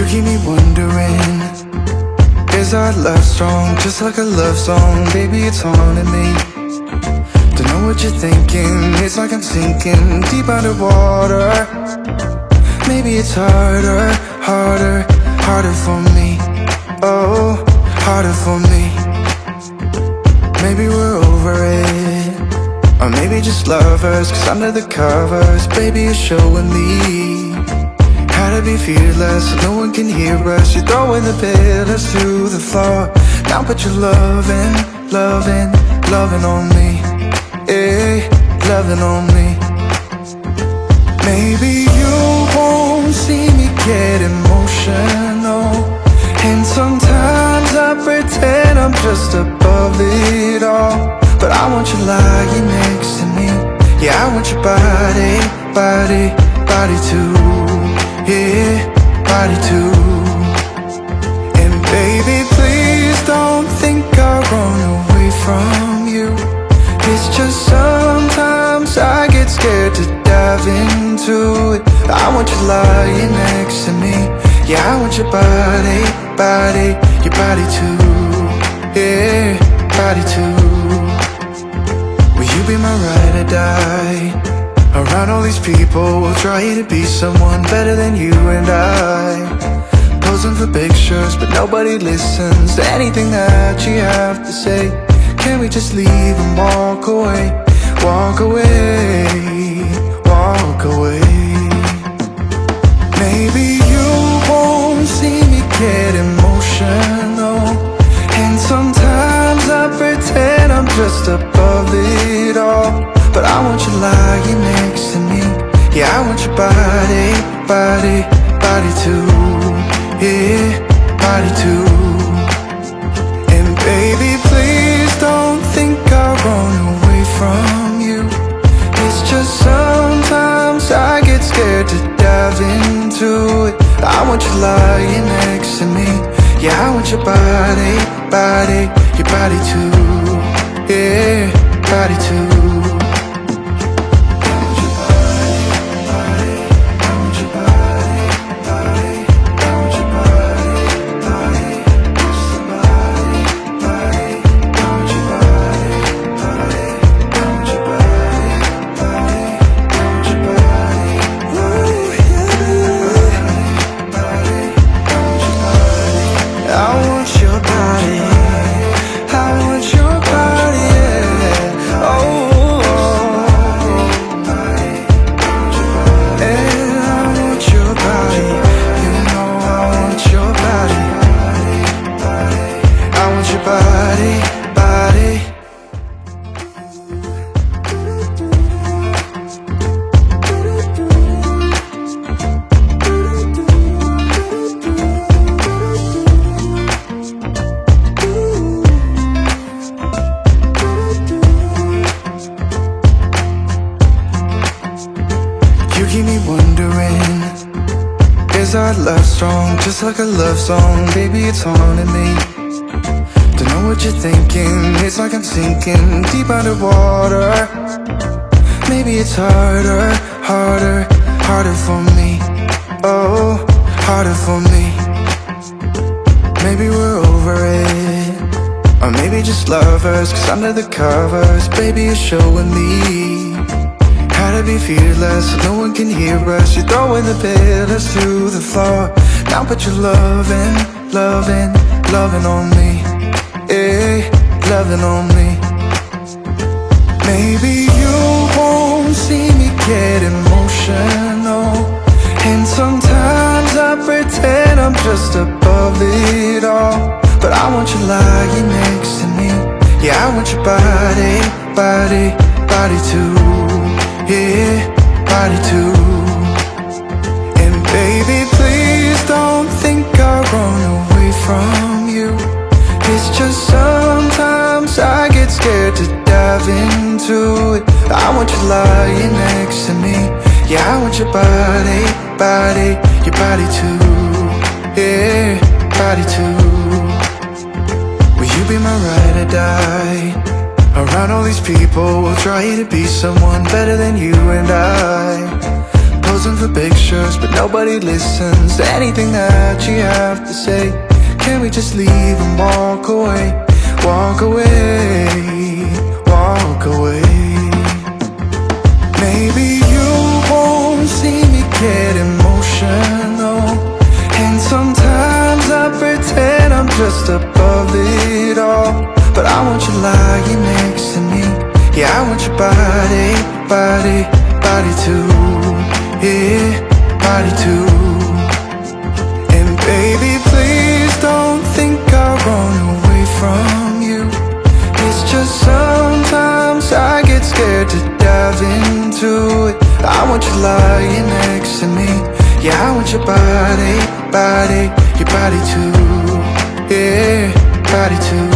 keep me wondering, is our love strong, just like a love song? Baby, it's haunting me. Don't know what you're thinking, it's like I'm sinking deep underwater. Maybe it's harder, harder, harder for me. Oh, harder for me. Maybe we're over it, or maybe just lovers, cause under the covers, baby, you're showing me how to be fearless, so no one can hear us. You're throwing the pillars to the floor. Now put your loving, loving, loving on me. Yeah, loving on me. Maybe you won't see me get emotional, and sometimes I pretend I'm just above it all. But I want you lying next to me. Yeah, I want your body, body, body too. Yeah, body too. And baby, please don't think I'll run away from you. It's just sometimes I get scared to dive into it. I want you lying next to me. Yeah, I want your body, body, your body too. Yeah, body too. Will you be my ride or die? Around all these people, we'll try to be someone better than you and I. Posing for pictures, but nobody listens to anything that you have to say. Can we just leave and walk away? Walk away, walk away. Maybe you won't see me get emotional, and sometimes I pretend I'm just above it all. But I want you lying next to me. Yeah, I want your body, body, body too. Yeah, body too. And baby, please don't think I'll run away from you. It's just sometimes I get scared to dive into it. I want you lying next to me. Yeah, I want your body, body, your body too. Yeah, body too. Just like a love song, baby, it's haunting me. Don't know what you're thinking, it's like I'm sinking deep underwater. Maybe it's harder, harder, harder for me. Oh, harder for me. Maybe we're over it, or maybe just lovers, cause under the covers, baby, you're showing me how to be fearless, so no one can hear us. You're throwing the pillars to the floor. Now put your loving, loving, loving on me. Yeah, loving on me. Maybe you won't see me get emotional, and sometimes I pretend I'm just above it all. But I want you lying next to me. Yeah, I want your body, body, body too. Yeah, body too. And baby, please don't think I'll run away from you. It's just sometimes I get scared to dive into it. I want you lying next to me. Yeah, I want your body, body, your body too. Yeah, body too. Will you be my ride or die? Around all these people, we'll try to be someone better than you and I. posing for pictures, but nobody listens to anything that you have to say. Can we just leave and walk away? Walk away, walk away. Maybe you won't see me get emotional, and sometimes I pretend I'm just above it all. But I want you lying next to me. Yeah, I want your body, body, body too. Yeah, body too. And baby, please don't think I'll run away from you. It's just sometimes I get scared to dive into it. I want you lying next to me. Yeah, I want your body, body, your body too. Yeah, body too.